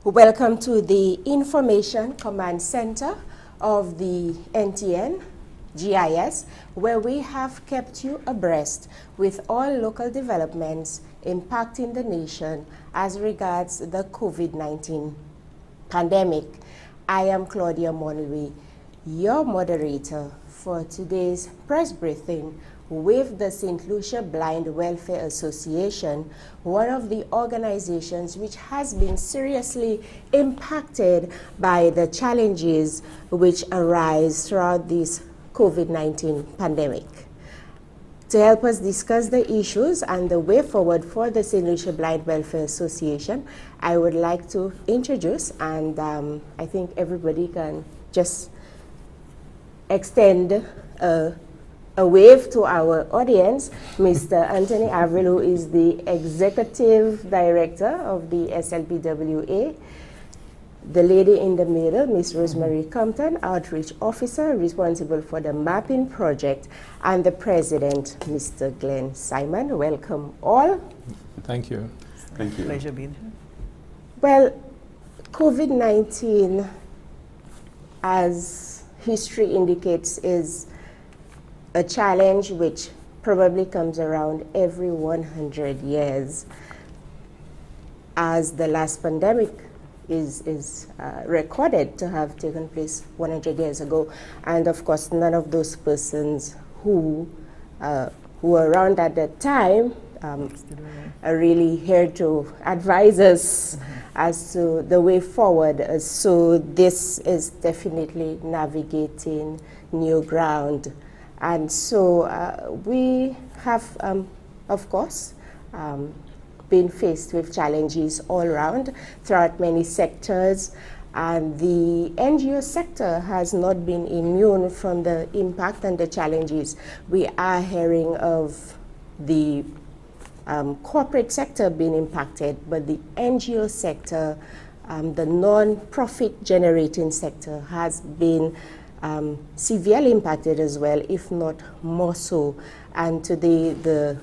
Welcome to the Information Command Center of the NTN GIS, where we have kept you abreast with all local developments impacting the nation as regards the COVID-19 pandemic. I am Claudia Monlui, your moderator for today's press briefing with the St. Lucia Blind Welfare Association, one of the organizations which has been seriously impacted by the challenges which arise throughout this COVID-19 pandemic. To help us discuss the issues and the way forward for the St. Lucia Blind Welfare Association, I would like to introduce, and I think everybody can just extend a wave to our audience. Mr. Anthony Avril, who is the Executive Director of the SLBWA. The lady in the middle, Ms. Rosemary Compton, Outreach Officer responsible for the mapping project, and the President, Mr. Glenn Simon. Welcome all. Thank you. Thank you. Pleasure being here. Well, COVID-19, as history indicates, is a challenge which probably comes around every 100 years, as the last pandemic is recorded to have taken place 100 years ago. And of course, none of those persons who were around at that time are really here to advise us as to the way forward. So this is definitely navigating new ground. And so we have, of course, been faced with challenges all around throughout many sectors, and the NGO sector has not been immune from the impact and the challenges. We are hearing of the corporate sector being impacted, but the NGO sector, the non-profit generating sector, has been severely impacted as well, if not more so. And today the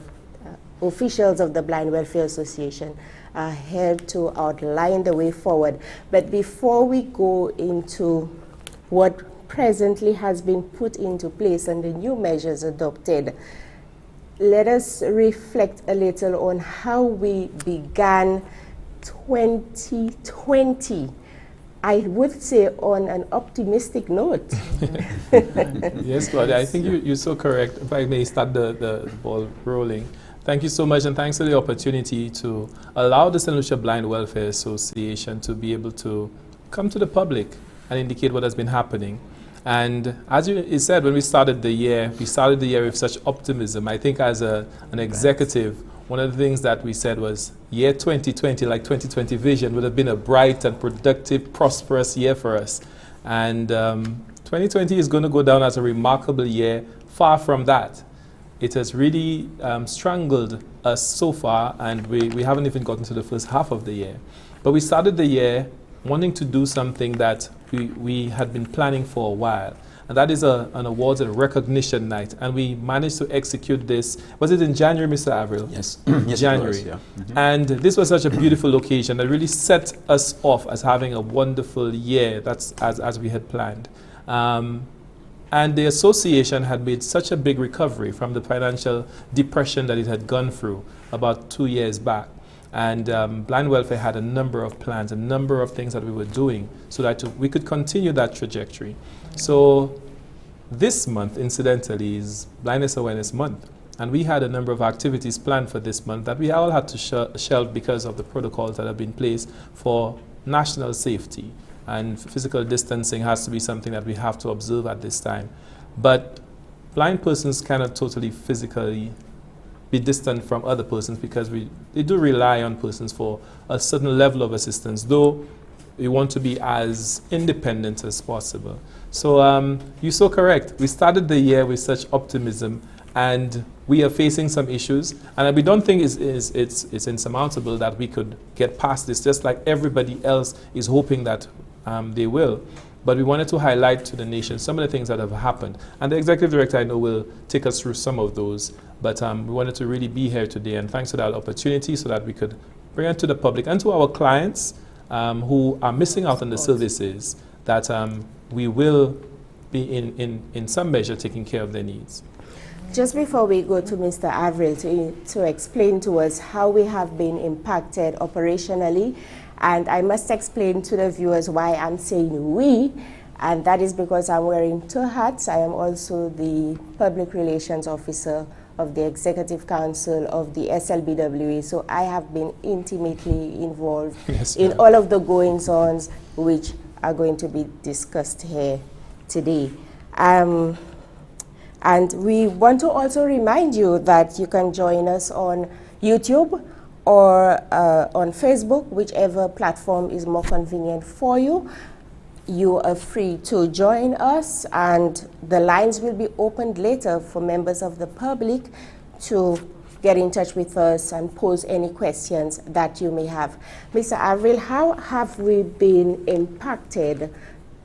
officials of the Blind Welfare Association are here to outline the way forward. But before we go into what presently has been put into place and the new measures adopted, let us reflect a little on how we began 2020. I would say on an optimistic note. Yes, Claudia, I think you're so correct. If I may start the ball rolling. Thank you so much, and thanks for the opportunity to allow the St. Lucia Blind Welfare Association to be able to come to the public and indicate what has been happening. And as you said, when we started the year with such optimism. I think as an executive, one of the things that we said was year 2020, like 2020 vision, would have been a bright and productive, prosperous year for us. And 2020 is going to go down as a remarkable year. Far from that. It has really strangled us so far, and we haven't even gotten to the first half of the year. But we started the year wanting to do something that we had been planning for a while. And that is an awards and recognition night. And we managed to execute this. Was it in January, Mr. Avril? Yes. Yes, January. it was, yeah. And this was such a beautiful occasion that really set us off as having a wonderful year, that's as we had planned. And the association had made such a big recovery from the financial depression that it had gone through about 2 years back. And Blind Welfare had a number of plans, a number of things that we were doing so that we could continue that trajectory. So this month, incidentally, is Blindness Awareness Month. And we had a number of activities planned for this month that we all had to shelve because of the protocols that have been placed for national safety. And physical distancing has to be something that we have to observe at this time. But blind persons cannot totally physically be distant from other persons because they do rely on persons for a certain level of assistance, though we want to be as independent as possible. So you're so correct. We started the year with such optimism, and we are facing some issues, and we don't think it's insurmountable that we could get past this, just like everybody else is hoping that they will. But we wanted to highlight to the nation some of the things that have happened. And the executive director, I know, will take us through some of those. But we wanted to really be here today, and thanks for that opportunity so that we could bring it to the public and to our clients who are missing out on the services, that we will be in some measure taking care of their needs. Just before we go to Mr. Avril to explain to us how we have been impacted operationally, and I must explain to the viewers why I'm saying we, and that is because I'm wearing two hats. I am also the Public Relations Officer of the Executive Council of the SLBWA, so I have been intimately involved in all of the goings-ons which are going to be discussed here today. And we want to also remind you that you can join us on YouTube or on Facebook, whichever platform is more convenient for you. You are free to join us, and the lines will be opened later for members of the public to get in touch with us and pose any questions that you may have. Mr. Avril, how have we been impacted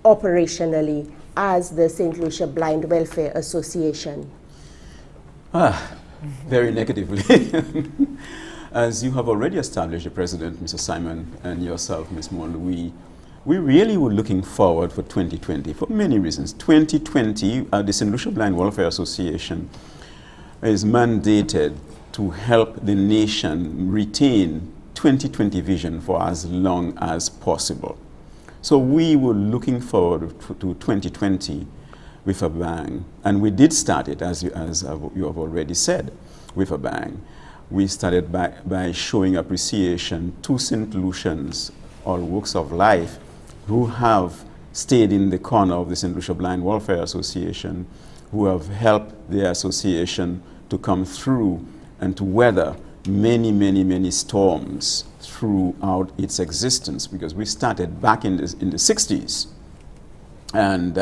operationally as the St. Lucia Blind Welfare Association? Very negatively. As you have already established, the President, Mr. Simon, and yourself, Ms. Moll, we really were looking forward for 2020 for many reasons. 2020, the St. Lucia Blind Welfare Association is mandated to help the nation retain 2020 vision for as long as possible. So we were looking forward to 2020 with a bang. And we did start it, as you have already said, with a bang. We started by showing appreciation to St. Lucians, all walks of life, who have stayed in the corner of the St. Lucia Blind Welfare Association, who have helped the association to come through and to weather many, many, many storms throughout its existence, because we started back in the 60s. And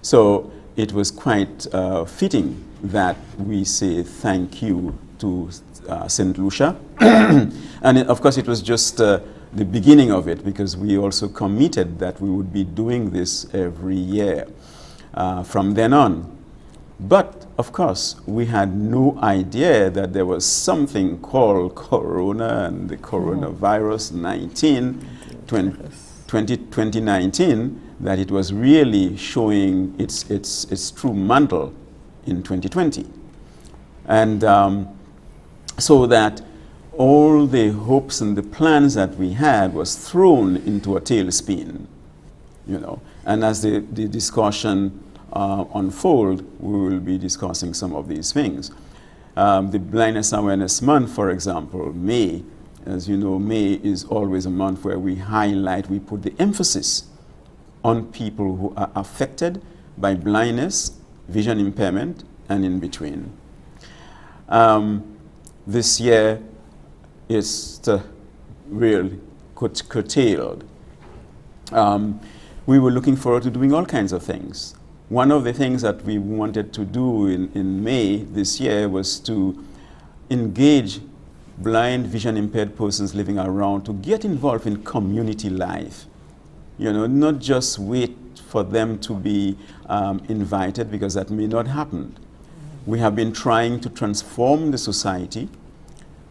so it was quite fitting that we say thank you to St. Lucia. And of course, it was just the beginning of it, because we also committed that we would be doing this every year from then on. But, of course, we had no idea that there was something called Corona and the coronavirus 2019, that it was really showing its true mantle in 2020. And so that all the hopes and the plans that we had was thrown into a tailspin, you know. And as the discussion unfold, we will be discussing some of these things. The Blindness Awareness Month, for example, May, as you know, May is always a month where we highlight, we put the emphasis on people who are affected by blindness, vision impairment, and in between. This year is really curtailed. We were looking forward to doing all kinds of things. One of the things that we wanted to do in May this year was to engage blind, vision impaired persons living around to get involved in community life. You know, not just wait for them to be invited, because that may not happen. We have been trying to transform the society,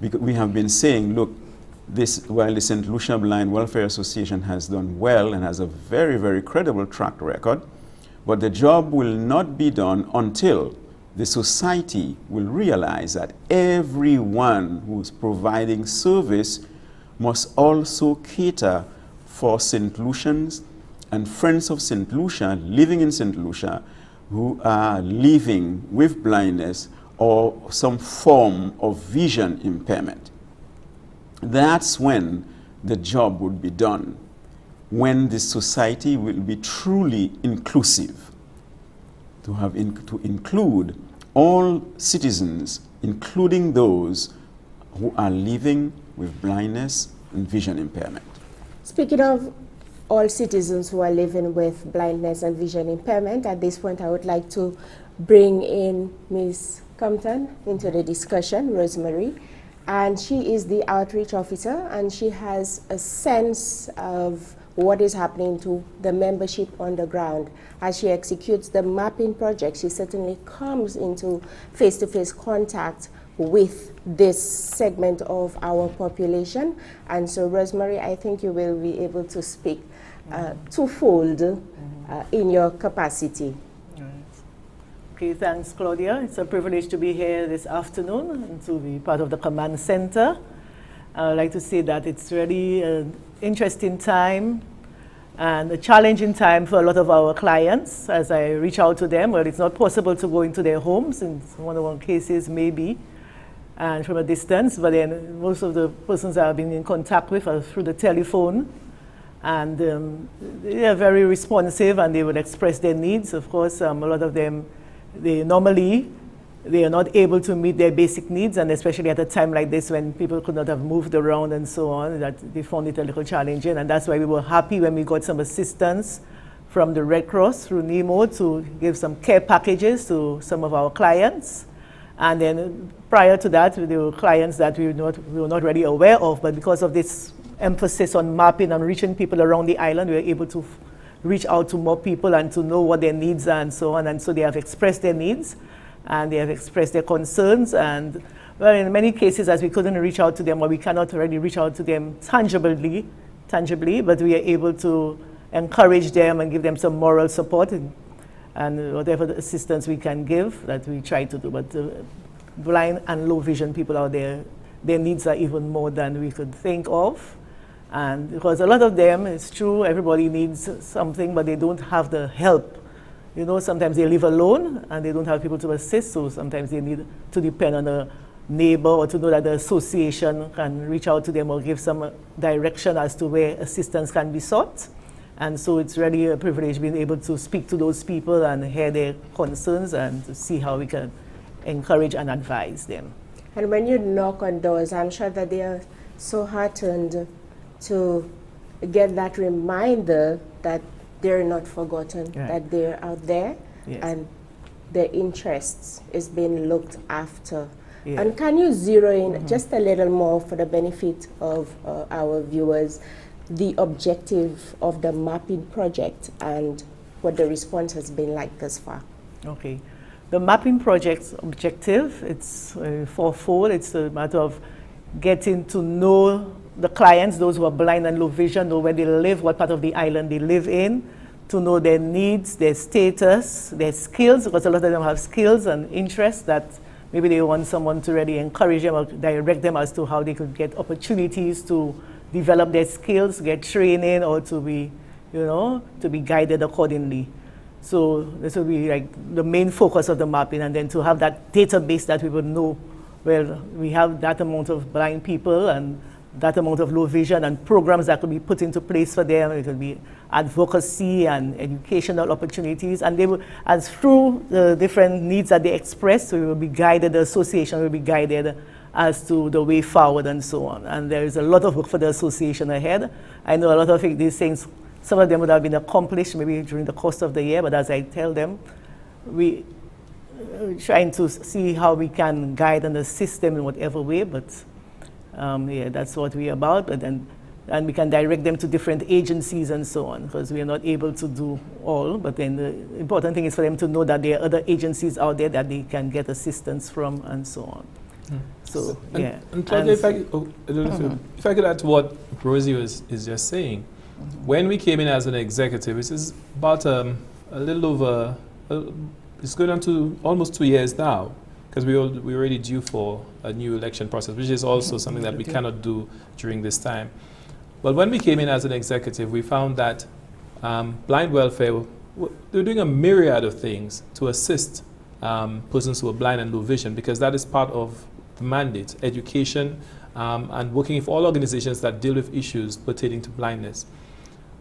because we have been saying, look, while the St. Lucia Blind Welfare Association has done well and has a very, very credible track record, but the job will not be done until the society will realize that everyone who's providing service must also cater for St. Lucians and friends of St. Lucia living in St. Lucia who are living with blindness or some form of vision impairment. That's when the job would be done, when the society will be truly inclusive, to include all citizens, including those who are living with blindness and vision impairment. Speaking of all citizens who are living with blindness and vision impairment, at this point I would like to bring in Ms. Compton into the discussion, Rosemary. And she is the outreach officer, and she has a sense of what is happening to the membership on the ground. As she executes the mapping project, she certainly comes into face-to-face contact with this segment of our population. And so, Rosemary, I think you will be able to speak twofold in your capacity. Okay, thanks, Claudia. It's a privilege to be here this afternoon and to be part of the command center. I would like to say that it's really an interesting time and a challenging time for a lot of our clients as I reach out to them. Well, it's not possible to go into their homes in one-on-one cases, maybe, and from a distance, but then most of the persons I've been in contact with are through the telephone. And they are very responsive and they will express their needs. Of course, a lot of them, they are not able to meet their basic needs, and especially at a time like this when people could not have moved around and so on, that they found it a little challenging. And that's why we were happy when we got some assistance from the Red Cross through NEMO to give some care packages to some of our clients. And then prior to that, there were clients that we were not really aware of, but because of this emphasis on mapping and reaching people around the island, we were able to reach out to more people and to know what their needs are and so on. And so they have expressed their needs and they have expressed their concerns. And well, in many cases, as we couldn't reach out to them, or we cannot really reach out to them tangibly, but we are able to encourage them and give them some moral support and whatever the assistance we can give, that we try to do. But blind and low vision people out there, their needs are even more than we could think of. And because a lot of them, it's true, everybody needs something, but they don't have the help. You know, sometimes they live alone and they don't have people to assist, so sometimes they need to depend on a neighbor or to know that the association can reach out to them or give some direction as to where assistance can be sought. And so it's really a privilege being able to speak to those people and hear their concerns and to see how we can encourage and advise them. And when you knock on doors, I'm sure that they are so heartened to get that reminder that they're not forgotten, right, that they're out there, yes, and their interests is being looked after. Yeah. And can you zero in just a little more for the benefit of our viewers, the objective of the mapping project and what the response has been like thus far? Okay. The mapping project's objective, it's fourfold. It's a matter of getting to know the clients, those who are blind and low vision, know where they live, what part of the island they live in, to know their needs, their status, their skills, because a lot of them have skills and interests that maybe they want someone to really encourage them or direct them as to how they could get opportunities to develop their skills, get training, or to be, you know, to be guided accordingly. So this will be like the main focus of the mapping, and then to have that database that we would know, well, we have that amount of blind people and that amount of low vision, and programs that could be put into place for them. It could be advocacy and educational opportunities, and they will, as through the different needs that they express, so we will be guided, the association will be guided as to the way forward and so on. And there is a lot of work for the association ahead. I know a lot of these things, some of them would have been accomplished maybe during the course of the year, but as I tell them, we trying to see how we can guide and assist them in whatever way, but yeah, that's what we're about. And we can direct them to different agencies and so on, because we are not able to do all. But then the important thing is for them to know that there are other agencies out there that they can get assistance from and so on. So, yeah. And Claudia, if I could add to what Rosie is just saying, when we came in as an executive, this is about a little over, it's going on to almost 2 years now, because we're already due for a new election process, which is also something that we cannot do during this time. But when we came in as an executive, we found that blind welfare, they're doing a myriad of things to assist persons who are blind and low vision, because that is part of the mandate, education, and working with all organizations that deal with issues pertaining to blindness.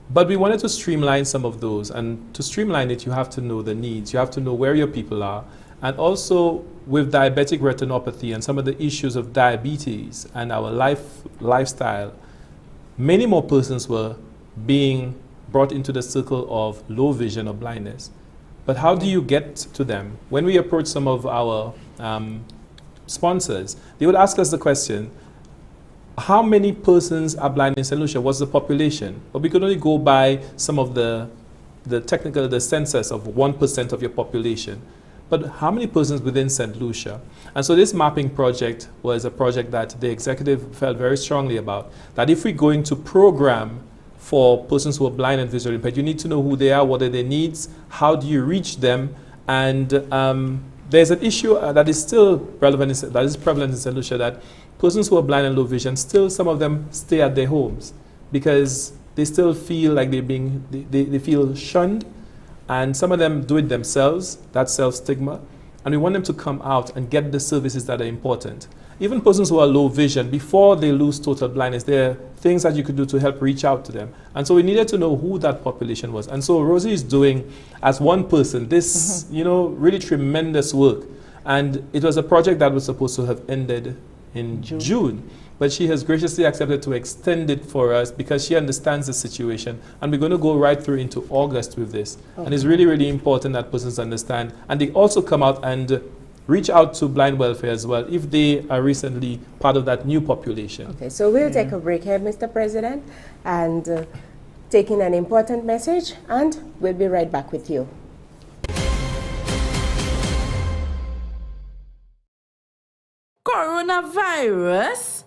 But we wanted to streamline some of those, and to streamline it, you have to know the needs, you have to know where your people are, and also with diabetic retinopathy and some of the issues of diabetes and our lifestyle, many more persons were being brought into the circle of low vision or blindness. But how do you get to them? When we approach some of our sponsors, they would ask us the question, how many persons are blind in St. Lucia? What's the population? But we could only go by some of the census of 1% of your population. but how many persons within St. Lucia? And so this mapping project was a project that the executive felt very strongly about, that if we're going to program for persons who are blind and visually impaired, you need to know who they are, what are their needs, how do you reach them, and there's an issue that is still relevant, that is prevalent in St. Lucia, that persons who are blind and low vision, still some of them stay at their homes because they still feel like they feel shunned, and some of them do it themselves, that self-stigma, and we want them to come out and get the services that are important. Even persons who are low vision, before they lose total blindness, there are things that you could do to help reach out to them. And so we needed to know who that population was. And so Rosie is doing, as one person, this really tremendous work. And it was a project that was supposed to have ended in June. But she has graciously accepted to extend it for us because she understands the situation. And we're going to go right through into August with this. Okay. And it's really, really important that persons understand. And they also come out and reach out to blind welfare as well if they are recently part of that new population. Okay, so we'll take a break here, Mr. President, and take in an important message, and we'll be right back with you. Coronavirus?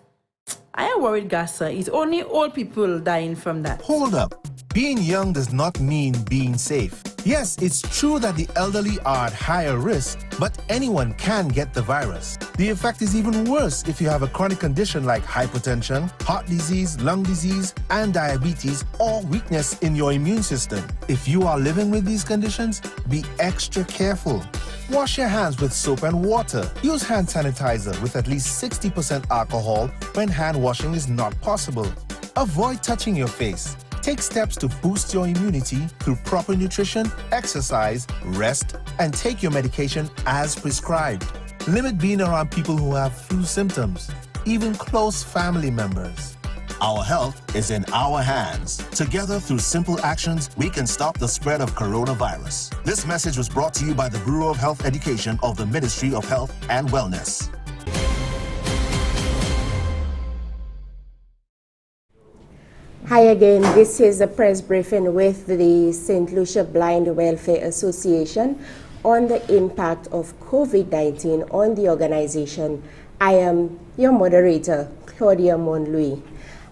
I am worried, Gassa. It's only old people dying from that. Hold up. Being young does not mean being safe. Yes, it's true that the elderly are at higher risk, but anyone can get the virus. The effect is even worse if you have a chronic condition like hypertension, heart disease, lung disease, and diabetes, or weakness in your immune system. If you are living with these conditions, be extra careful. Wash your hands with soap and water. Use hand sanitizer with at least 60% alcohol when hand washing is not possible. Avoid touching your face. Take steps to boost your immunity through proper nutrition, exercise, rest, and take your medication as prescribed. Limit being around people who have flu symptoms, even close family members. Our health is in our hands. Together, through simple actions, we can stop the spread of coronavirus. This message was brought to you by the Bureau of Health Education of the Ministry of Health and Wellness. Hi again, this is a press briefing with the St. Lucia Blind Welfare Association on the impact of COVID-19 on the organization. I am your moderator, Claudia Monlouis.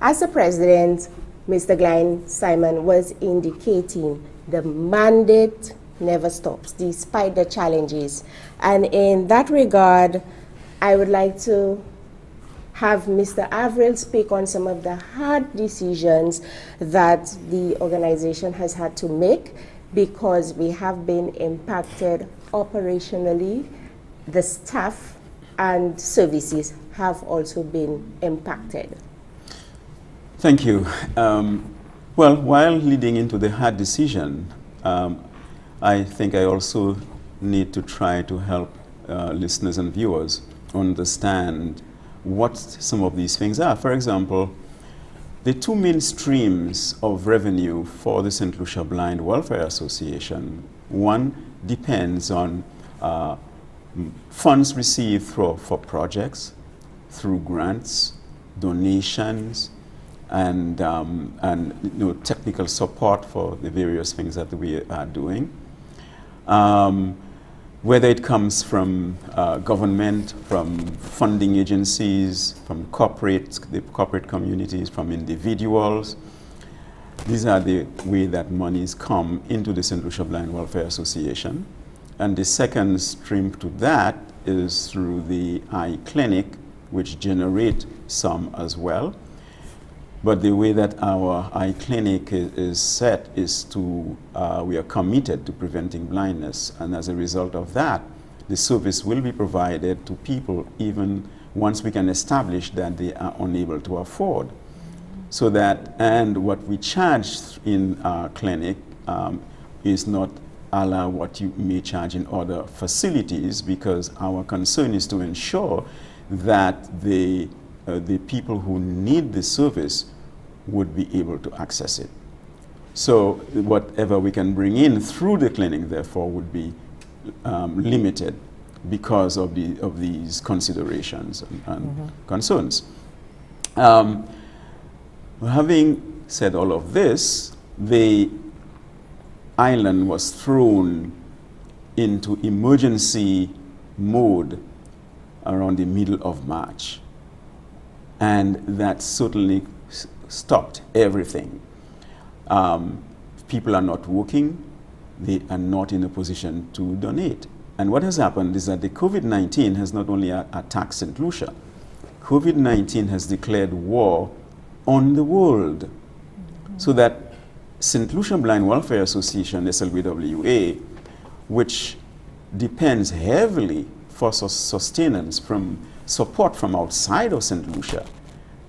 As the president, Mr. Glenn Simon was indicating, the mandate never stops despite the challenges. And in that regard, I would like to have Mr. Avril speak on some of the hard decisions that the organization has had to make because we have been impacted operationally. The staff and services have also been impacted. Thank you. Well, while leading into the hard decision, I think I also need to try to help listeners and viewers understand what some of these things are. For example, the two main streams of revenue for the St. Lucia Blind Welfare Association, one depends on funds received for projects, through grants, donations, and technical support for the various things that we are doing. Whether it comes from government, from funding agencies, from the corporate communities, from individuals. These are the way that monies come into the St. Lucia Blind Welfare Association. And the second stream to that is through the eye clinic, which generate some as well. But the way that our eye clinic is set is to, we are committed to preventing blindness. And as a result of that, the service will be provided to people even once we can establish that they are unable to afford. So that, and what we charge in our clinic is not a la what you may charge in other facilities, because our concern is to ensure that the people who need the service would be able to access it. So whatever we can bring in through the clinic, therefore, would be limited because of these considerations and concerns. Having said all of this, the island was thrown into emergency mode around the middle of March. And that certainly stopped everything. People are not working. They are not in a position to donate. And what has happened is that the COVID-19 has not only attacked St. Lucia, COVID-19 has declared war on the world. So that St. Lucia Blind Welfare Association, SLBWA, which depends heavily for sustenance from support from outside of St. Lucia,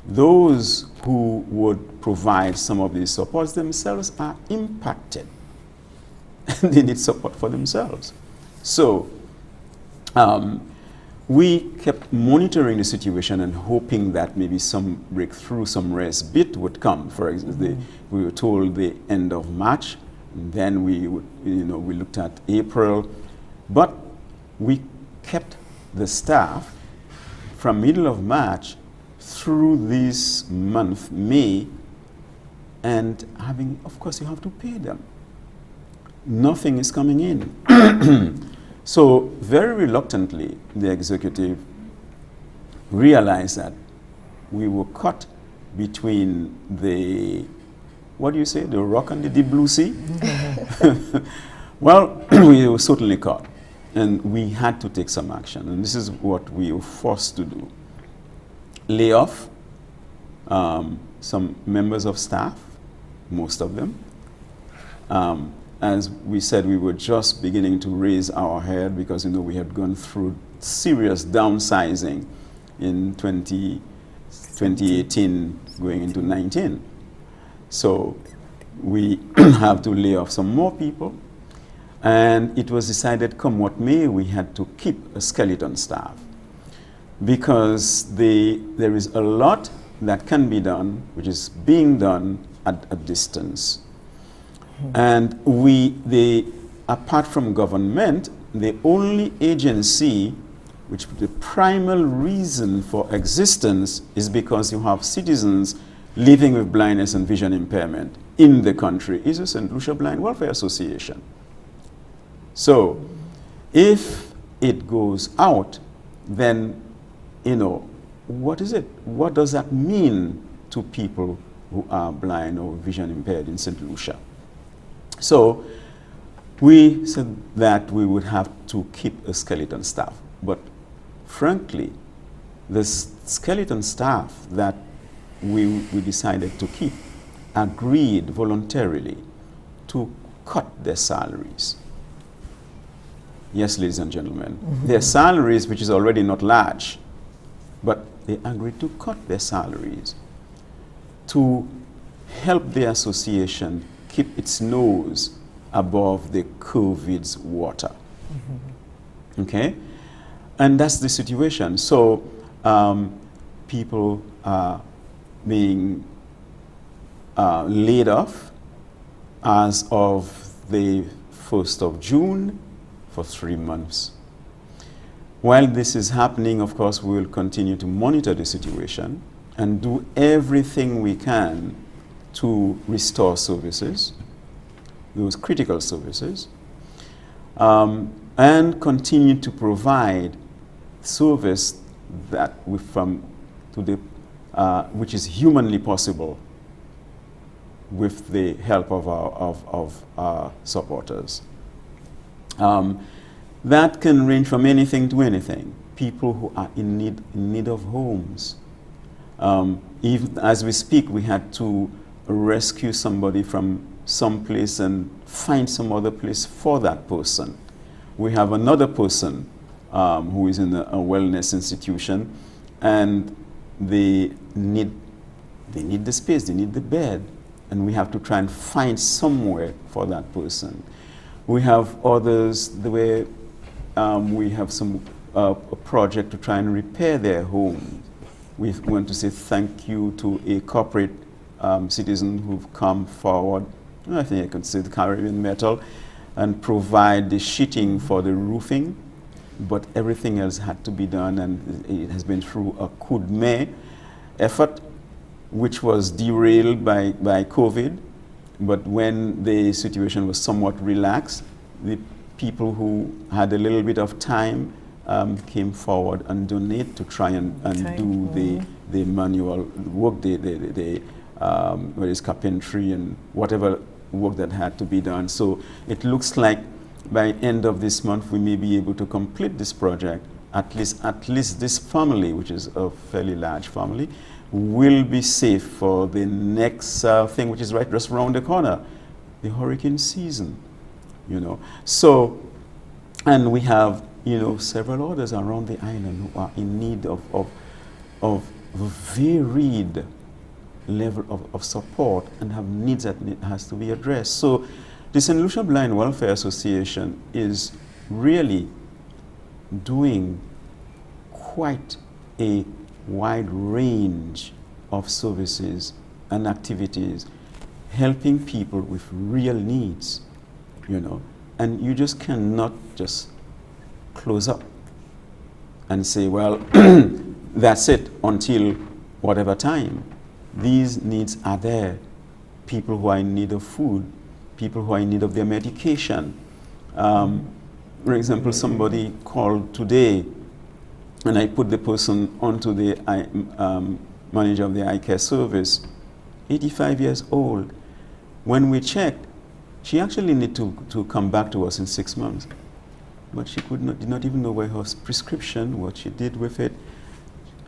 those who would provide some of these supports themselves are impacted. And they need support for themselves. So we kept monitoring the situation and hoping that maybe some breakthrough, some respite would come. For example, we were told the end of March, and then we looked at April, but we kept the staff from middle of March through this month, May, and of course, you have to pay them. Nothing is coming in. So very reluctantly, the executive realized that we were caught between the, what do you say, the rock and the deep blue sea? Well, we were certainly caught, and we had to take some action, and this is what we were forced to do. Lay off some members of staff, most of them. As we said, we were just beginning to raise our head because, we had gone through serious downsizing in 2018 going into 19. So we have to lay off some more people. And it was decided, come what may, we had to keep a skeleton staff because there is a lot that can be done, which is being done at a distance. And apart from government, the only agency, which the primal reason for existence is because you have citizens living with blindness and vision impairment in the country, is the St. Lucia Blind Welfare Association. So, if it goes out, then, what is it? What does that mean to people who are blind or vision impaired in St. Lucia? So we said that we would have to keep a skeleton staff. But frankly, the skeleton staff that we decided to keep agreed voluntarily to cut their salaries. Yes, ladies and gentlemen, their salaries, which is already not large, but they agreed to cut their salaries to help the association keep its nose above the COVID's water. Okay? And that's the situation. So people are being laid off as of the 1st of June for 3 months. While this is happening, of course, we will continue to monitor the situation and do everything we can to restore services, those critical services, and continue to provide service that which is humanly possible with the help of our supporters. That can range from anything to anything. People who are in need of homes. Even as we speak, we had to rescue somebody from some place and find some other place for that person. We have another person who is in a wellness institution, and they need the space, they need the bed, and we have to try and find somewhere for that person. We have others the way we have a project to try and repair their home. We want to say thank you to a corporate citizen who've come forward, I think I could say the Caribbean Metal, and provide the sheeting for the roofing, but everything else had to be done, and it has been through a coup de main effort, which was derailed by COVID. But when the situation was somewhat relaxed, the people who had a little bit of time came forward and donate to try and do the manual work, whether it's carpentry and whatever work that had to be done. So it looks like by end of this month we may be able to complete this project. At least this family, which is a fairly large family, will be safe for the next thing, which is right just around the corner, the hurricane season. So, and we have several others around the island who are in need of varied level of support and have needs that has to be addressed. So the St. Lucia Blind Welfare Association is really doing quite a wide range of services and activities, helping people with real needs, and you just cannot just close up and say, well, that's it until whatever time. These needs are there. People who are in need of food, people who are in need of their medication. For example, somebody called today, and I put the person onto the manager of the eye care service, 85 years old. When we checked, she actually needed to come back to us in 6 months. But she did not even know where her prescription, what she did with it,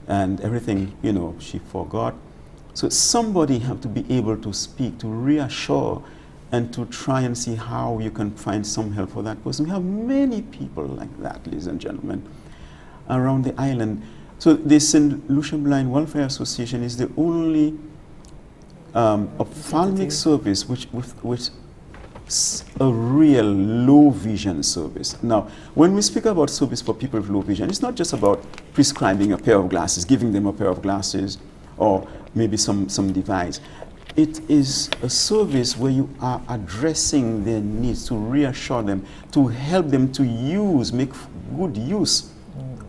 and everything, she forgot. So somebody have to be able to speak, to reassure, and to try and see how you can find some help for that person. We have many people like that, ladies and gentlemen, around the island. So the St. Lucia Blind Welfare Association is the only ophthalmic service which a real low vision service. Now, when we speak about service for people with low vision, it's not just about prescribing a pair of glasses, giving them a pair of glasses, or maybe some device. It is a service where you are addressing their needs, to reassure them, to help them to make good use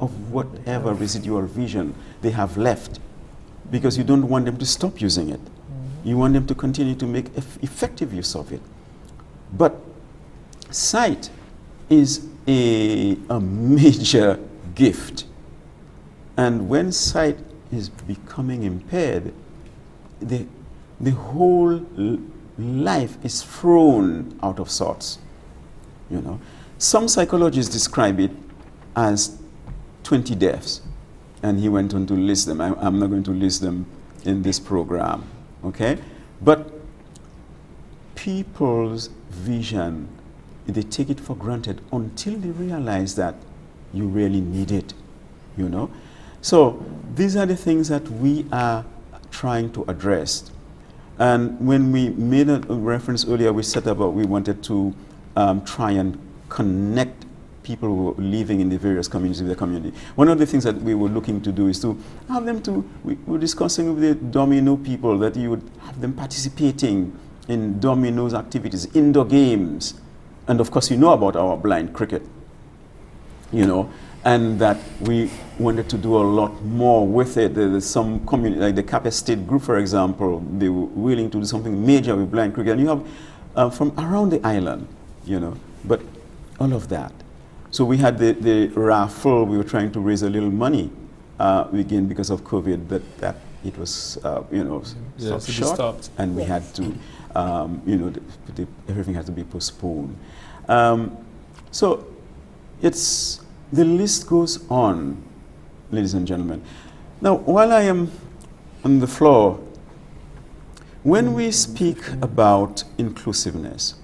of whatever residual vision they have left, because you don't want them to stop using it. You want them to continue to make effective use of it. But sight is a major gift. And when sight is becoming impaired, the whole life is thrown out of sorts. Some psychologists describe it as 20 deaths, and he went on to list them. I'm not going to list them in this program, okay? But people's vision, they take it for granted until they realize that you really need it, So these are the things that we are trying to address. And when we made a reference earlier, we wanted to try and connect people who are living in the various communities of the community. One of the things that we were looking to do is to have them we were discussing with the domino people that you would have them participating in dominoes activities, indoor games. And of course, about our blind cricket, and that we wanted to do a lot more with it. There's some community, like the Cap Estate group, for example, they were willing to do something major with blind cricket. And you have from around the island, but all of that. So we had the raffle. We were trying to raise a little money, again, because of COVID, that it was, short, stopped. And we had to, everything had to be postponed. So the list goes on, ladies and gentlemen. Now, while I am on the floor, when we speak about inclusiveness,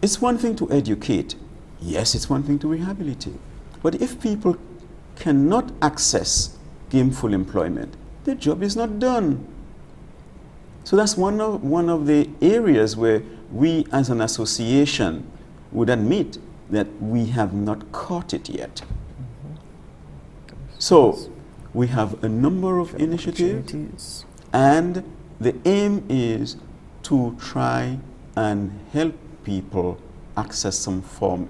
it's one thing to educate. Yes, it's one thing to rehabilitate. But if people cannot access gainful employment, the job is not done. So that's one of the areas where we as an association would admit that we have not caught it yet. So we have a number of initiatives, and the aim is to try and help people access some form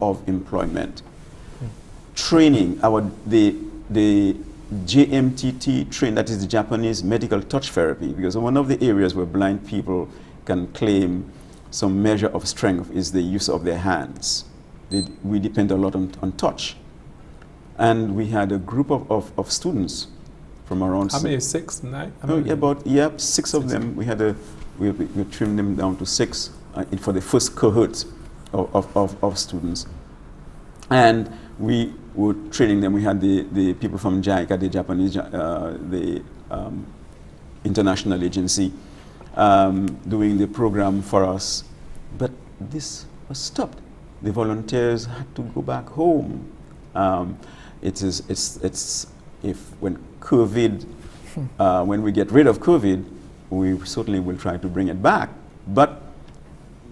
of employment. Training, the JMTT train, that is the Japanese medical touch therapy, because one of the areas where blind people can claim some measure of strength is the use of their hands. We depend a lot on touch. And we had a group of students from around... How many? 6, 9? About 6 of them. We trimmed them down to 6 for the first cohort of students. And we were training them. We had the people from JICA, the Japanese, the international agency, doing the program for us. But this was stopped. The volunteers had to go back home. When COVID, when we get rid of COVID, we certainly will try to bring it back. But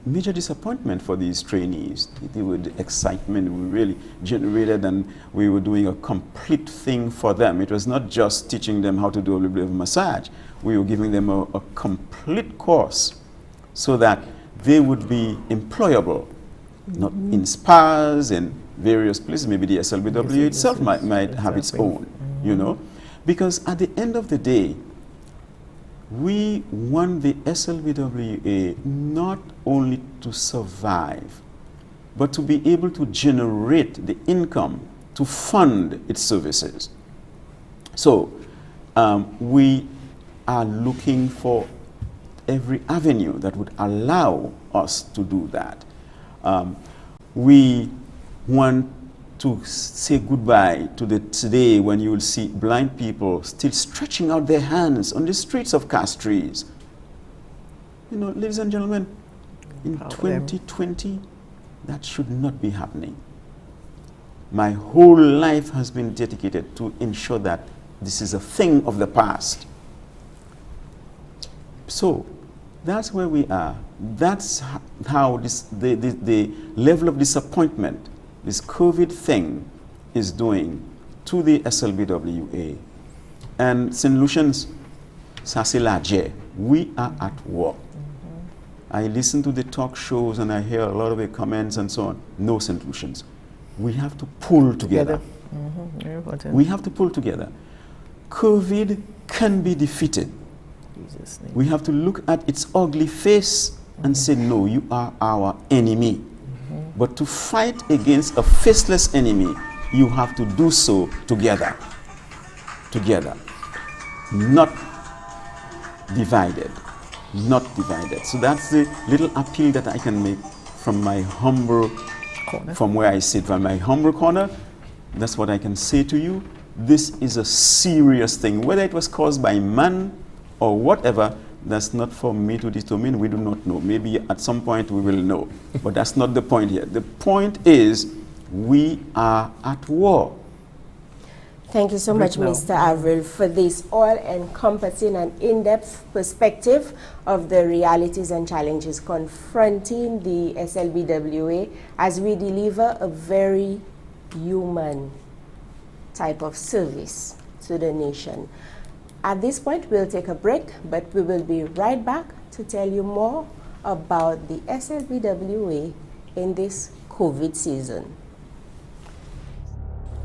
major disappointment for these trainees. The excitement we really generated, and we were doing a complete thing for them. It was not just teaching them how to do a little bit of massage. We were giving them a complete course so that they would be employable, not in spas and various places. Maybe the SLBWA itself might have its own, you know. Because at the end of the day, we want the SLBWA not only to survive, but to be able to generate the income to fund its services. So we are looking for every avenue that would allow us to do that. We want to say goodbye to the today when you will see blind people still stretching out their hands on the streets of Castries. You know, ladies and gentlemen, in 2020, that should not be happening. My whole life has been dedicated to ensure that this is a thing of the past. So that's where we are. That's how the level of disappointment this COVID thing is doing to the SLBWA. And St. Lucian's, Sasilaje, we are at war. I listen to the talk shows and I hear a lot of the comments and so on. No, St. Lucian's. We have to pull together. We have to pull together. COVID can be defeated. We have to look at its ugly face and say, no, you are our enemy. But to fight against a faceless enemy, you have to do so together. Together. Not divided. Not divided. So that's the little appeal that I can make from my humble corner. From where I sit, from my humble corner. That's what I can say to you. This is a serious thing. Whether it was caused by man or whatever, that's not for me to determine. We do not know. Maybe at some point we will know. But that's not the point here. The point is we are at war. Thank you so much, Mr. Avril, for this all-encompassing and in-depth perspective of the realities and challenges confronting the SLBWA as we deliver a very human type of service to the nation. At this point, we'll take a break, but we will be right back to tell you more about the SLBWA in this COVID season.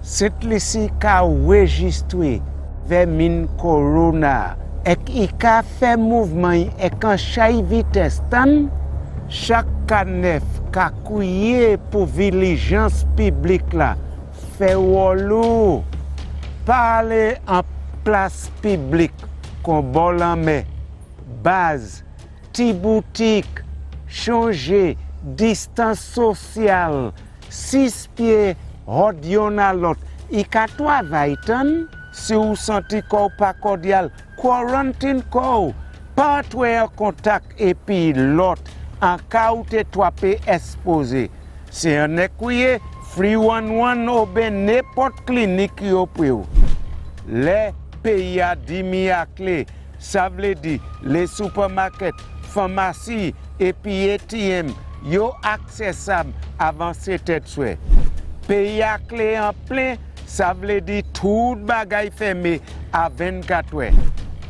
Cette lisi ka registre ve min corona ek I ka fe mouvement ek an chay vitesse tan chaque kanef ka kouye pour vigilance publique la fe wolo parler en place publique kon bol en main base ti boutique changer distance sociale 6 pieds hod yon a lot I ka travay tan si ou senti ko pa cordial quarantine ko patwe contact epi lot en ka ou te tope exposé si an ekouye free 11 ou ben n'importe clinique yo pou yo les pays a dimi a clé ça vle di les supermarket pharmacie epi ATM yo accessible avant c'était souhait pays à clé en plein, ça veut dire tout bagay fermé à 24 heures.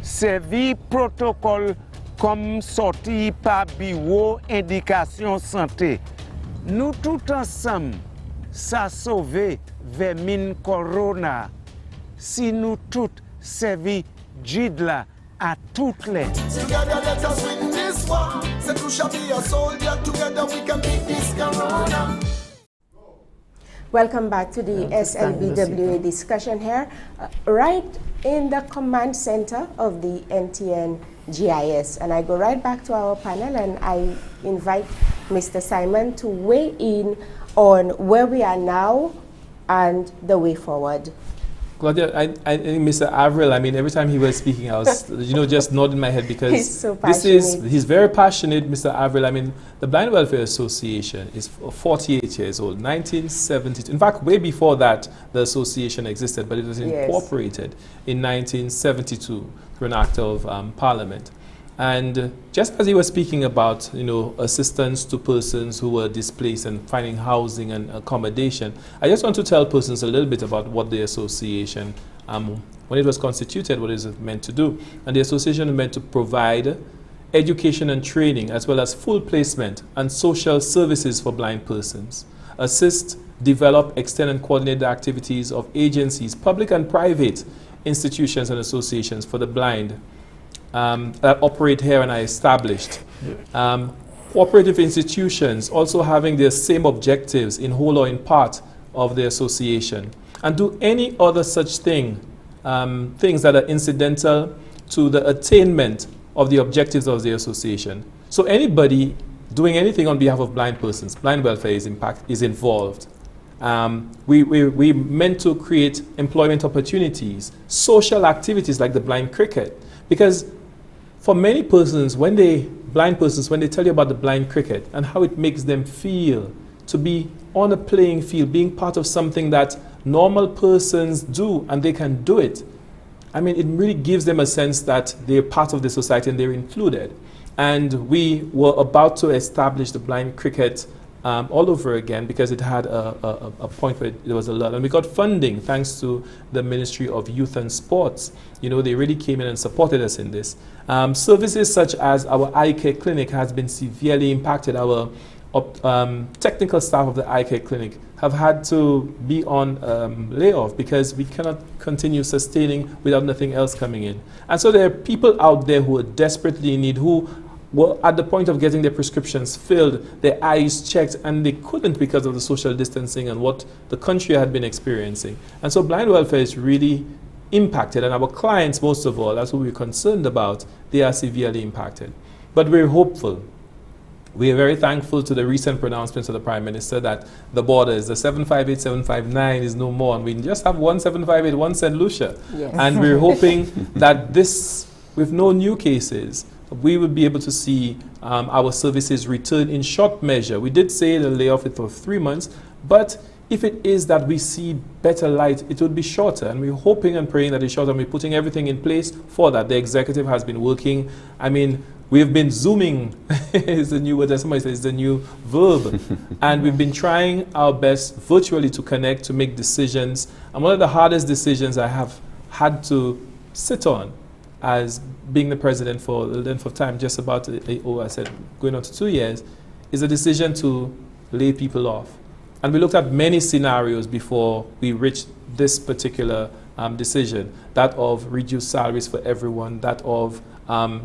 Servi protocole comme sorti par bureau indication santé. Nous tout ensemble, ça sauver vers min corona. Si nous tout servi jid la à toutes les. Together let us win this war. Said we shall be a soldier. Together we can beat this corona. Welcome back to the SLBWA discussion here, right in the command center of the NTN GIS. And I go right back to our panel and I invite Mr. Simon to weigh in on where we are now and the way forward. Claudia, I think Mr. Avril, I mean, every time he was speaking, I was, just nodding my head because he's so passionate. He's very passionate, Mr. Avril. I mean, the Blind Welfare Association is 48 years old, 1972. In fact, way before that, the association existed, but it was incorporated in 1972 through an act of Parliament. And just as he was speaking about, assistance to persons who were displaced and finding housing and accommodation, I just want to tell persons a little bit about what the association, when it was constituted, what is it meant to do. And the association is meant to provide education and training, as well as full placement and social services for blind persons, assist, develop, extend, and coordinate the activities of agencies, public and private institutions and associations for the blind, that operate here and are established. Cooperative institutions also having the same objectives in whole or in part of the association, and do any other such things that are incidental to the attainment of the objectives of the association. So anybody doing anything on behalf of blind persons, blind welfare is involved. We meant to create employment opportunities, social activities like the blind cricket, because for many persons, blind persons, when they tell you about the blind cricket and how it makes them feel to be on a playing field, being part of something that normal persons do and they can do it, I mean, it really gives them a sense that they're part of the society and they're included. And we were about to establish the blind cricket all over again because it had a point where there was a lot. And we got funding thanks to the Ministry of Youth and Sports. They really came in and supported us in this. Services such as our eye care clinic has been severely impacted. Our technical staff of the eye care clinic have had to be on layoff because we cannot continue sustaining without nothing else coming in. And so there are people out there who are desperately in need, who were at the point of getting their prescriptions filled, their eyes checked, and they couldn't because of the social distancing and what the country had been experiencing. And so blind welfare is really impacted, and our clients, most of all, that's what we're concerned about, they are severely impacted. But we're hopeful. We are very thankful to the recent pronouncements of the Prime Minister that the borders, the 758, 759 is no more, and we just have one 758, one St. Lucia. Yes. And we're hoping that this, with no new cases, we will be able to see our services return in short measure. We did say the layoff it for 3 months, but if it is that we see better light, it will be shorter. And we're hoping and praying that it's shorter, and we're putting everything in place for that. The executive has been working. I mean, we've been Zooming, is the new word, as somebody says, is the new verb. And we've been trying our best virtually to connect, to make decisions. And one of the hardest decisions I have had to sit on as being the president for the length of time, just about, I said, going on to 2 years, is a decision to lay people off. And we looked at many scenarios before we reached this particular decision, that of reduced salaries for everyone, that of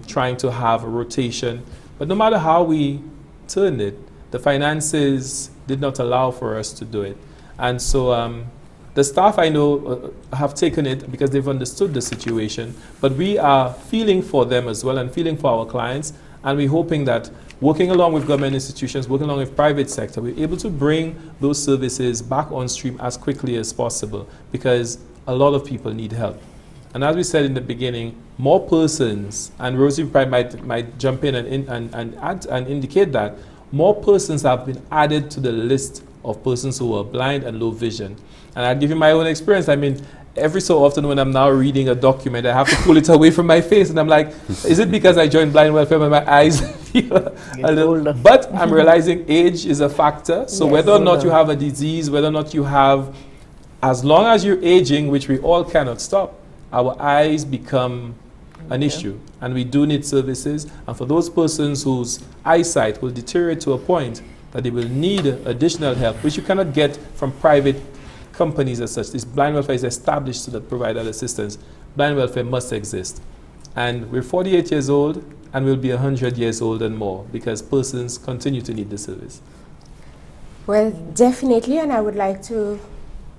trying to have a rotation. But no matter how we turned it, the finances did not allow for us to do it. And so the staff, I know, have taken it because they've understood the situation, but we are feeling for them as well and feeling for our clients, and we're hoping that working along with government institutions, working along with private sector, we're able to bring those services back on stream as quickly as possible because a lot of people need help. And as we said in the beginning, more persons, and Rosie might jump in and add and indicate that, more persons have been added to the list of persons who are blind and low vision. And I'll give you my own experience. I mean, every so often when I'm now reading a document, I have to pull it away from my face, and I'm like, is it because I joined blind welfare when my eyes feel a little? But I'm realizing age is a factor. So whether or not you have a disease, whether or not you have, as long as you're aging, which we all cannot stop, our eyes become an issue, and we do need services. And for those persons whose eyesight will deteriorate to a point that they will need additional help, which you cannot get from private companies as such. This blind welfare is established to provide that assistance. Blind welfare must exist. And we're 48 years old, and we'll be 100 years old and more, because persons continue to need the service. Well, definitely, and I would like to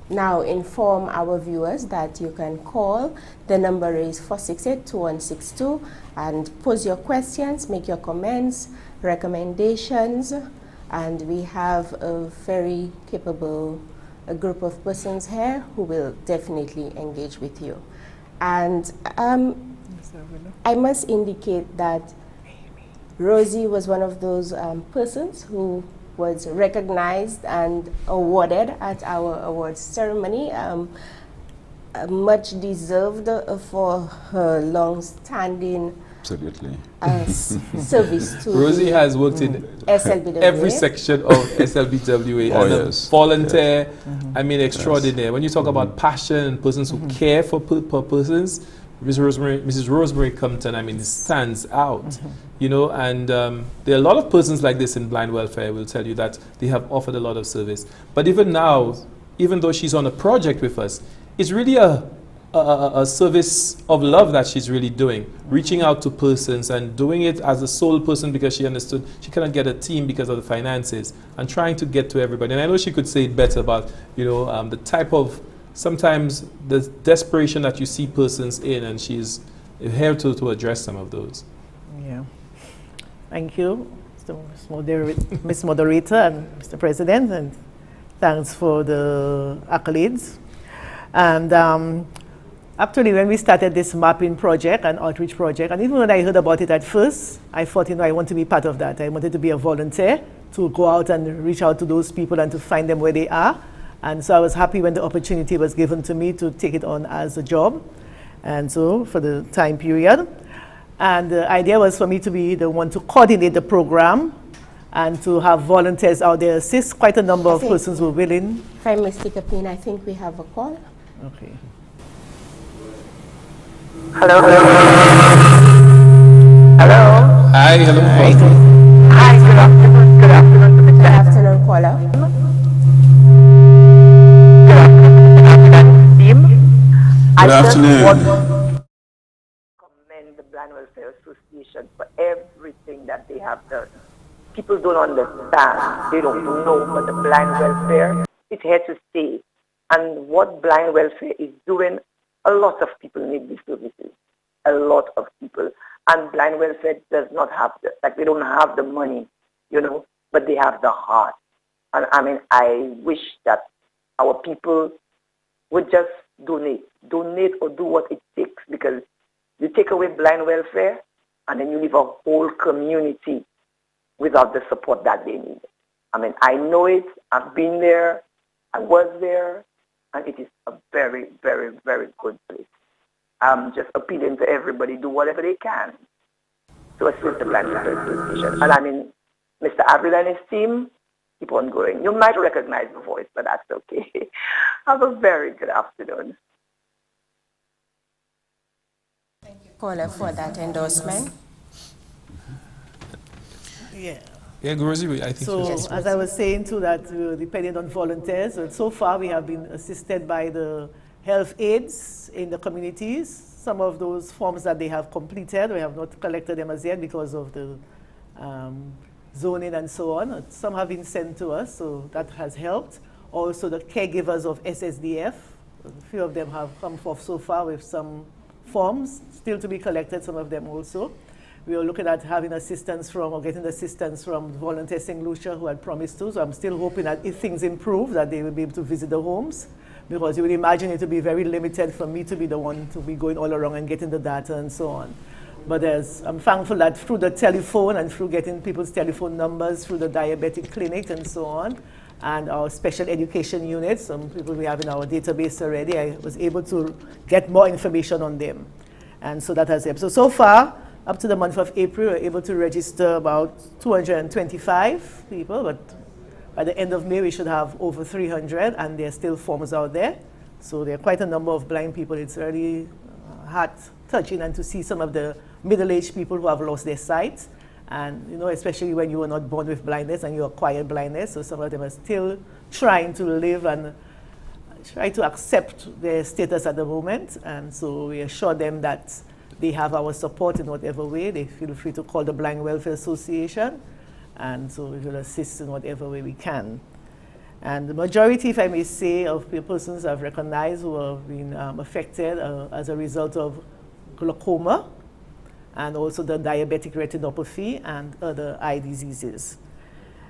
now inform our viewers that you can call. The number is 468-2162 and pose your questions, make your comments, recommendations, and we have a very capable group of persons here who will definitely engage with you. And I must indicate that Rosie was one of those persons who was recognized and awarded at our awards ceremony, much deserved for her long-standing absolutely service to Rosie has worked in SLBWA. every section of SLBWA as a volunteer. I mean, extraordinary. When you talk about passion and persons who care for persons, Mrs. Rosemary Compton, I mean, stands out, you know, and there are a lot of persons like this in blind welfare will tell you that they have offered a lot of service. But even now, even though she's on a project with us, it's really a service of love that she's really doing, reaching out to persons and doing it as a sole person because she understood she cannot get a team because of the finances, and trying to get to everybody. And I know she could say it better about, you know, the type of, sometimes the desperation that you see persons in, and she's here to address some of those. Yeah. Thank you, Ms. Moderator and Mr. President, and thanks for the accolades. And actually, when we started this mapping project and outreach project, and even when I heard about it at first, I thought, you know, I want to be part of that. I wanted to be a volunteer, to go out and reach out to those people and to find them where they are. And so I was happy when the opportunity was given to me to take it on as a job, and so for the time period. And the idea was for me to be the one to coordinate the program and to have volunteers out there assist. Quite a number of persons were willing. If I may take a pin, I think we have a call. Okay. Hello. Hello. Hi, hello. Hi, good afternoon. Good afternoon to the Good afternoon, caller. I just want to commend the Blind Welfare Association for everything that they have done. People don't understand. They don't know, but the blind welfare is here to stay. And what blind welfare is doing, a lot of people need these services. A lot of people. And blind welfare does not have they don't have the money, you know, but they have the heart. And I mean, I wish that our people would just donate or do what it takes, because you take away blind welfare and then you leave a whole community without the support that they need. I mean, I know it, I've been there, I was there, and it is a very, very, very good place. I'm just appealing to everybody, do whatever they can to assist the Blind Welfare Association. And I mean, Mr. Avril and his team, keep on going. You might recognize the voice, but that's okay. Have a very good afternoon. Thank you, caller, for that endorsement. Yeah. Yeah, Rosie, I think so. As I was saying too, that depending on volunteers, so far we have been assisted by the health aides in the communities. Some of those forms that they have completed, we have not collected them as yet because of the zoning and so on. Some have been sent to us, so that has helped. Also the caregivers of SSDF, a few of them have come forth so far with some forms still to be collected, some of them also. We are looking at having assistance from, or getting assistance from Volunteer St. Lucia, who had promised to, so I'm still hoping that if things improve, that they will be able to visit the homes, because you would imagine it to be very limited for me to be the one to be going all around and getting the data and so on. But I'm thankful that through the telephone and through getting people's telephone numbers, through the diabetic clinic and so on, and our special education units, some people we have in our database already, I was able to get more information on them. And so that has helped. So far, up to the month of April, we're able to register about 225 people, but by the end of May, we should have over 300, and there are still forms out there. So there are quite a number of blind people. It's really heart-touching, and to see some of the middle-aged people who have lost their sight, and you know, especially when you were not born with blindness and you acquired blindness, so some of them are still trying to live and try to accept their status at the moment, and so we assure them that they have our support in whatever way. They feel free to call the Blind Welfare Association, and so we will assist in whatever way we can. And the majority, if I may say, of persons I've recognized who have been affected as a result of glaucoma, and also the diabetic retinopathy and other eye diseases.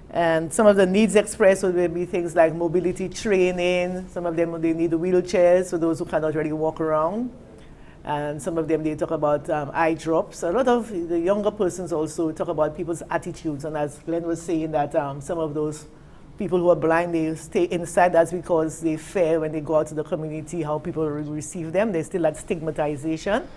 And some of the needs expressed would be things like mobility training. Some of them, they need wheelchairs for those who cannot really walk around. And some of them, they talk about eye drops. A lot of the younger persons also talk about people's attitudes. And as Glenn was saying, that some of those people who are blind, they stay inside. That's because they fear when they go out to the community how people will receive them. There's still that stigmatization.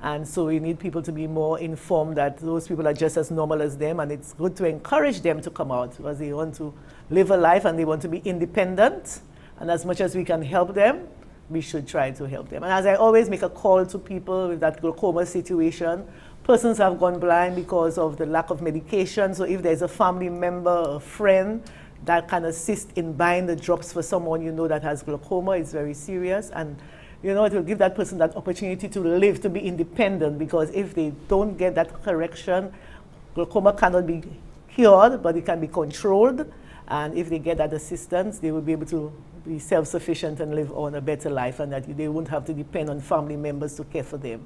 And so we need people to be more informed that those people are just as normal as them, and it's good to encourage them to come out because they want to live a life and they want to be independent. And as much as we can help them, we should try to help them. And as I always make a call to people with that glaucoma situation, persons have gone blind because of the lack of medication. So if there's a family member, a friend that can assist in buying the drops for someone you know that has glaucoma, it's very serious. And you know, it will give that person that opportunity to live, to be independent, because if they don't get that correction, glaucoma cannot be cured, but it can be controlled. And if they get that assistance, they will be able to be self-sufficient and live on a better life, and that they won't have to depend on family members to care for them.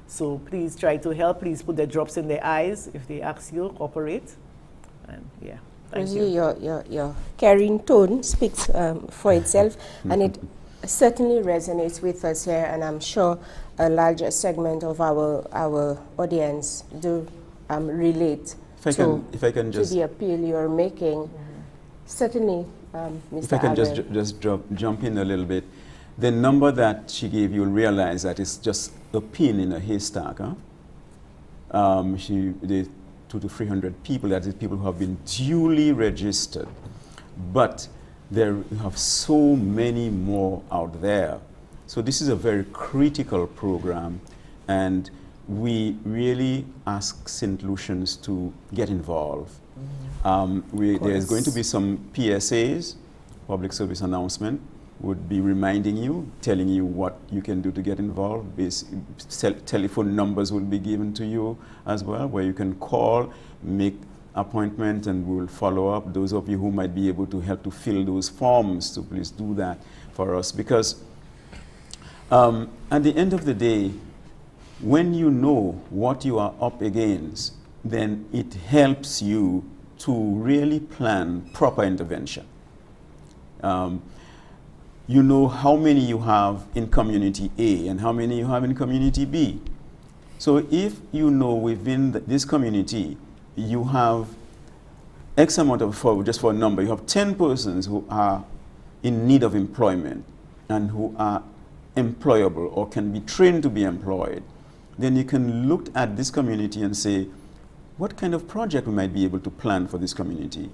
So please try to help. Please put the drops in their eyes. If they ask you, cooperate. And yeah, thank you. Your caring tone speaks for itself, and it certainly resonates with us here, and I'm sure a larger segment of our audience do relate to the appeal you're making. Certainly, Mr. If I can just jump in a little bit, the number that she gave, you'll realize that it's just a pin in a haystack. Huh? The 200 to 300 people, that is people who have been duly registered, but there have so many more out there. So this is a very critical program, and we really ask St. Lucians to get involved. There's going to be some PSAs, public service announcement, would be reminding you, telling you what you can do to get involved. Telephone numbers will be given to you as well, where you can call, make appointment, and we'll follow up. Those of you who might be able to help to fill those forms, so please do that for us, because at the end of the day, when you know what you are up against, then it helps you to really plan proper intervention. You know how many you have in community A and how many you have in community B. So if you know within this community you have X amount of, just for a number, you have 10 persons who are in need of employment and who are employable or can be trained to be employed, then you can look at this community and say, what kind of project we might be able to plan for this community?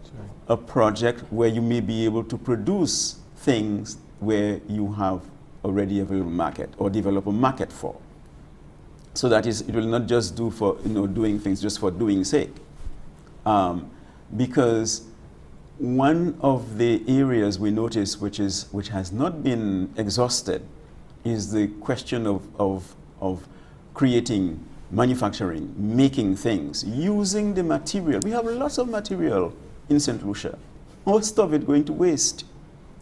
Sorry. A project where you may be able to produce things where you have already available market or develop a market for. So that is, it will not just do for, doing things just for doing sake. Because one of the areas we notice which has not been exhausted is the question of creating, manufacturing, making things, using the material. We have lots of material in St. Lucia. Most of it going to waste.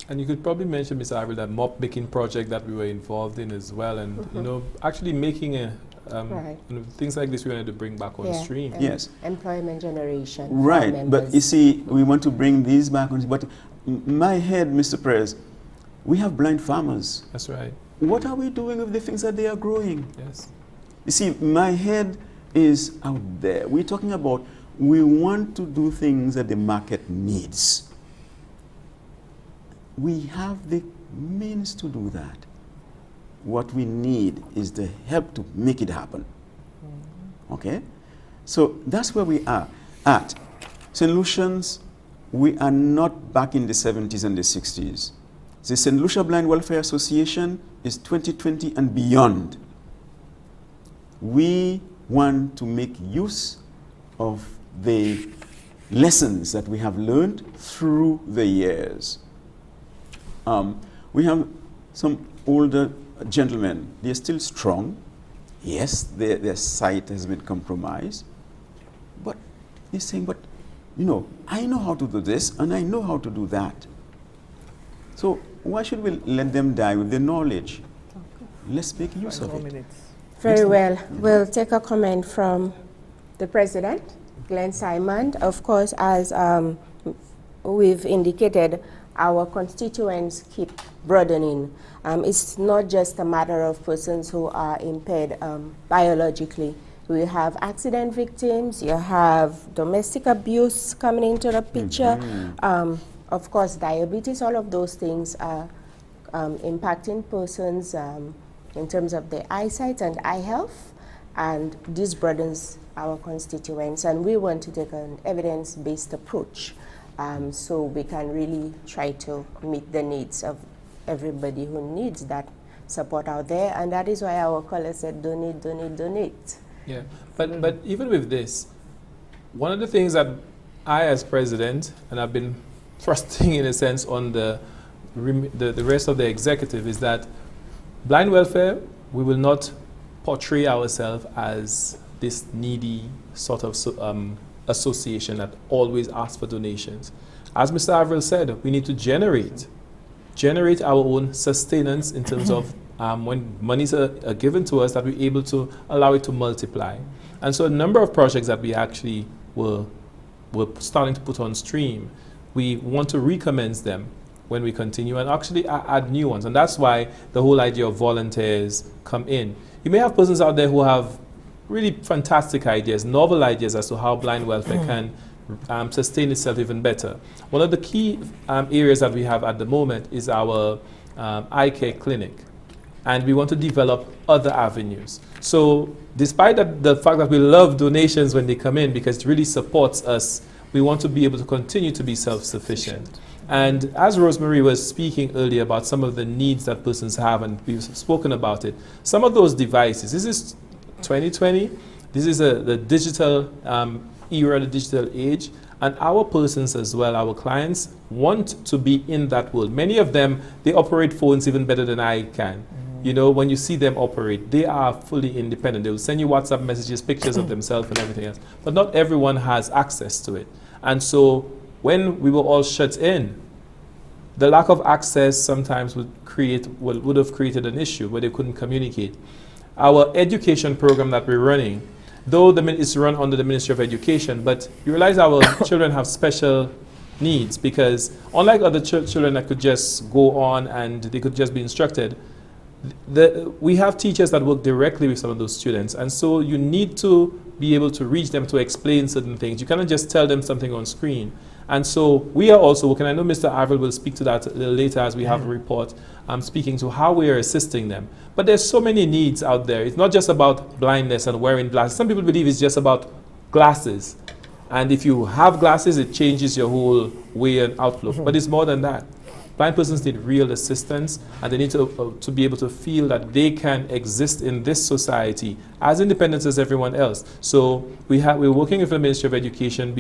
And you could probably mention, Mr. Ivory, that mop making project that we were involved in as well, and actually making things like this we wanted to bring back on stream. Yes. Employment generation. Right, but you see, we want to bring these back on, but my head, Mr. Perez, we have blind farmers. That's right. What are we doing with the things that they are growing? Yes. You see, my head is out there. We're talking about, we want to do things that the market needs. We have the means to do that. What we need is the help to make it happen. Okay? So that's where we are at. St. Lucians, we are not back in the 70s and the 60s. The St. Lucia Blind Welfare Association is 2020 and beyond. We want to make use of the lessons that we have learned through the years. We have some older gentlemen. They're still strong. Yes, their sight has been compromised, but they're saying, but you know, I know how to do this and I know how to do that. So why should we let them die with the knowledge? Let's make use of it. Very well. We'll take a comment from the President, Glenn Simon. Of course, as we've indicated, our constituents keep broadening. It's not just a matter of persons who are impaired biologically. We have accident victims, you have domestic abuse coming into the picture. Of course, diabetes, all of those things are impacting persons in terms of their eyesight and eye health, and this broadens our constituents, and we want to take an evidence-based approach so we can really try to meet the needs of everybody who needs that support out there, and that is why our caller said donate, donate, donate. Yeah, but even with this, one of the things that I as president, and I've been thrusting in a sense on the rest of the executive, is that blind welfare, we will not portray ourselves as this needy sort of association that always asks for donations. As Mr. Averill said, we need to generate our own sustenance in terms of when monies are given to us, that we're able to allow it to multiply. And so a number of projects that we actually were starting to put on stream, we want to recommence them when we continue and actually add new ones. And that's why the whole idea of volunteers come in. You may have persons out there who have really fantastic ideas, novel ideas as to how blind welfare can sustain itself even better. One of the key areas that we have at the moment is our eye care clinic. And we want to develop other avenues. So despite the fact that we love donations when they come in because it really supports us, we want to be able to continue to be self-sufficient. And as Rosemary was speaking earlier about some of the needs that persons have, and we've spoken about it, some of those devices, this is 2020, this is the digital era, the digital age, and our persons as well, our clients, want to be in that world. Many of them, they operate phones even better than I can. You know, when you see them operate, they are fully independent. They will send you WhatsApp messages, pictures of themselves and everything else. But not everyone has access to it. And so when we were all shut in, the lack of access sometimes would have created an issue where they couldn't communicate. Our education program that we're running, though it's run under the Ministry of Education, but you realize our children have special needs, because unlike other children that could just go on and they could just be instructed, we have teachers that work directly with some of those students, and so you need to be able to reach them to explain certain things. You cannot just tell them something on screen. And so we are also working, I know Mr. Averill will speak to that a little later as we have a report speaking to how we are assisting them. But there's so many needs out there. It's not just about blindness and wearing glasses. Some people believe it's just about glasses. And if you have glasses, it changes your whole way and outlook. But it's more than that. Blind persons need real assistance, and they need to be able to feel that they can exist in this society as independent as everyone else. So we're working with the Ministry of Education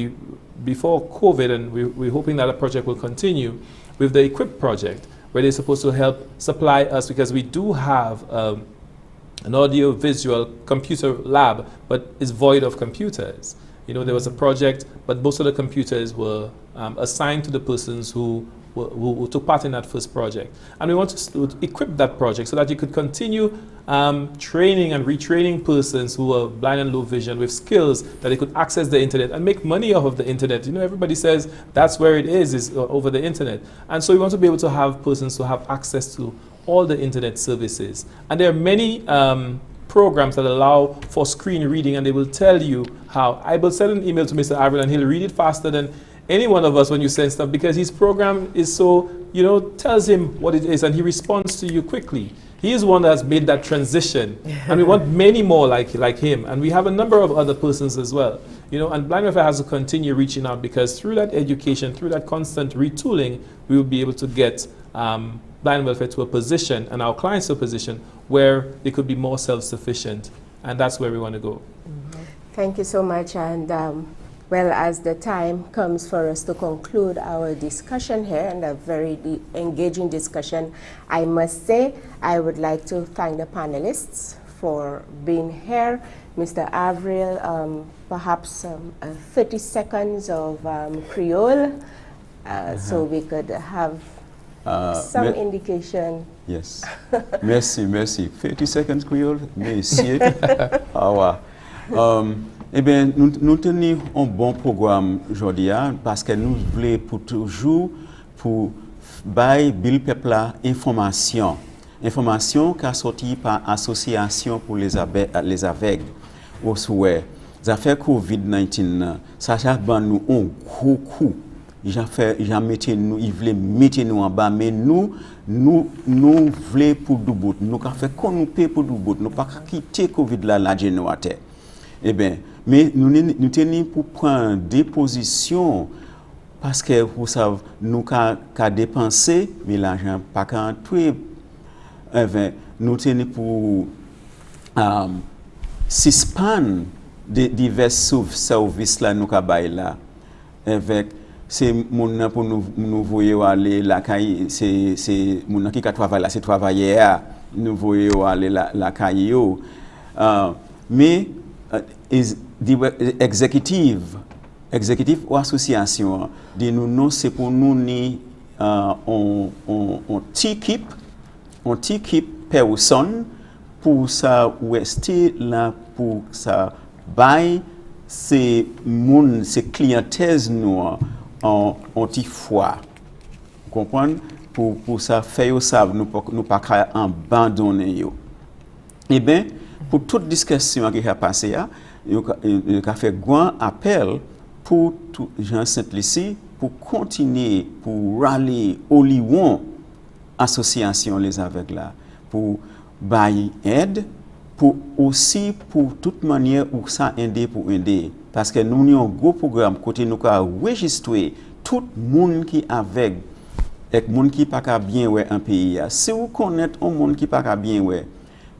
before COVID, and we're hoping that a project will continue with the EQUIP project, where they're supposed to help supply us, because we do have an audio-visual computer lab, but it's void of computers. You know, there was a project, but most of the computers were assigned to the persons who took part in that first project. And we want to equip that project so that you could continue training and retraining persons who are blind and low vision with skills that they could access the internet and make money off of the internet. You know, everybody says that's where it is over the internet. And so we want to be able to have persons who have access to all the internet services. And there are many programs that allow for screen reading, and they will tell you how. I will send an email to Mr. Averill and he'll read it faster than any one of us when you send stuff, because his program is so, you know, tells him what it is and he responds to you quickly. He is one that has made that transition, and we want many more like him, and we have a number of other persons as well. You know, and Blind Welfare has to continue reaching out, because through that education, through that constant retooling, we will be able to get Blind Welfare to a position, and our clients to a position where they could be more self-sufficient, and that's where we want to go. Thank you so much, and well, as the time comes for us to conclude our discussion here, and a very engaging discussion, I must say I would like to thank the panelists for being here. Mr. Avril, perhaps 30 seconds of Creole, so we could have some indication. Yes. Merci, merci. 30 seconds Creole, merci. Eh bien, nous tenons un bon programme aujourd'hui parce que nous voulons pour toujours pour bailler Bill Pepla information qui a sorti par association pour les aveugles au souhait. Les affaires COVID-19, ça a nous un gros coup. Ils voulaient mettre nous en bas, mais nous voulons pour du bout. Nous avons fait qu'on nous paye pour du bout. Nous pas quitter COVID la génération. Eh bien, mais nous tenons pour prendre des positions parce que vous savez, nous avons dépensé, mais l'argent pas qu'en tout. Nous tenons pour suspendre divers services là nous avons là avec c'est mon pour nous voyons aller la caille c'est mon qui travaille là c'est travailleurs nous voyons aller la caille mais exécutive ou association de nous non c'est pour nous ni on équipe personne pour ça rester là pour ça bail c'est clientèle nous en petit foi comprendre pour ça faire ça nous pas abandonner yo et bien pour toute discussion qui a passé il a fait grand appel pour tout Jean Saint-Lucie pour continuer pour rallier au Lyon association les aveugles là pour bailler aide pour aussi pour toute manière où ça aider pour aider parce que nous avons un gros programme côté nous enregistrer tout monde qui aveugle et monde qui pas bien ouais en pays si vous connaissez un monde qui pas bien ouais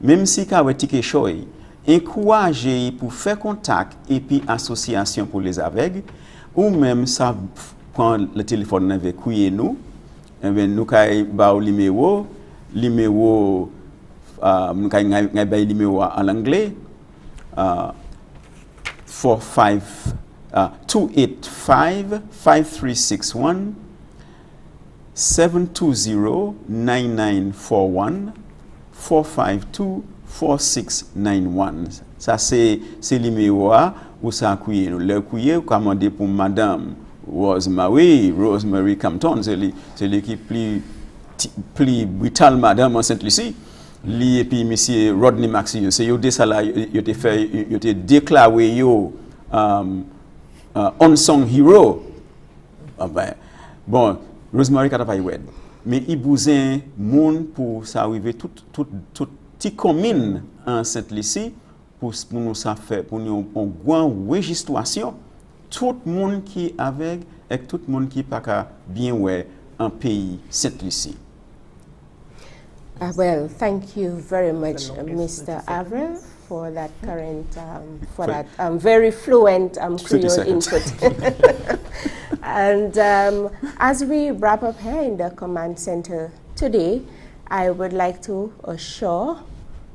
même si ka ouais ticket choy encourager pour faire contact et puis association pour les aveugles ou même ça prend le téléphone avec nous et ben nous kay ba numéro nous kay ngay bay numéro en anglais 285-5361 720-9941 452-4691 ça c'est numéro où ça couiller le couiller commander pour madame Rosemary Campton c'est l'équipe plus brutale madame en Sainte-Lucie li et puis monsieur Rodney Maxi c'est yo de ça là yo te fait yo te déclaré yo unsung hero bon Rosemary ka pas wed mais il besoin monde pour ça arriver tout petit commune en Sainte-Lucie pour nous ça faire pour nous un grand registration tout monde qui avec et tout monde qui pas bien ouais en pays Sainte-Lucie. Well, thank you very much, Mr. Avril, for that current, that very fluent Creole input. And as we wrap up here in the command center today, I would like to assure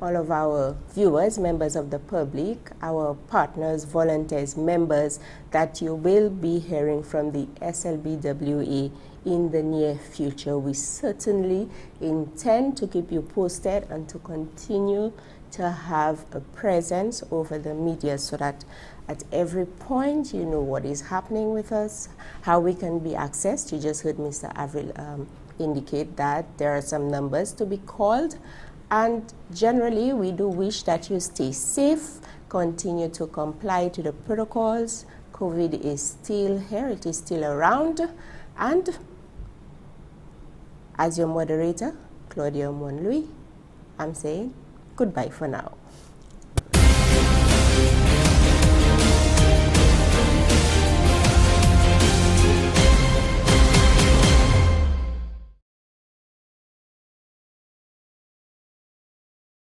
all of our viewers, members of the public, our partners, volunteers, members, that you will be hearing from the SLBWA in the near future. We certainly intend to keep you posted and to continue to have a presence over the media so that at every point you know what is happening with us, how we can be accessed. You just heard Mr. Avril indicate that there are some numbers to be called, and generally we do wish that you stay safe, continue to comply to the protocols. COVID is still here, it is still around, and as your moderator, Claudia Monlouis, I'm saying goodbye for now.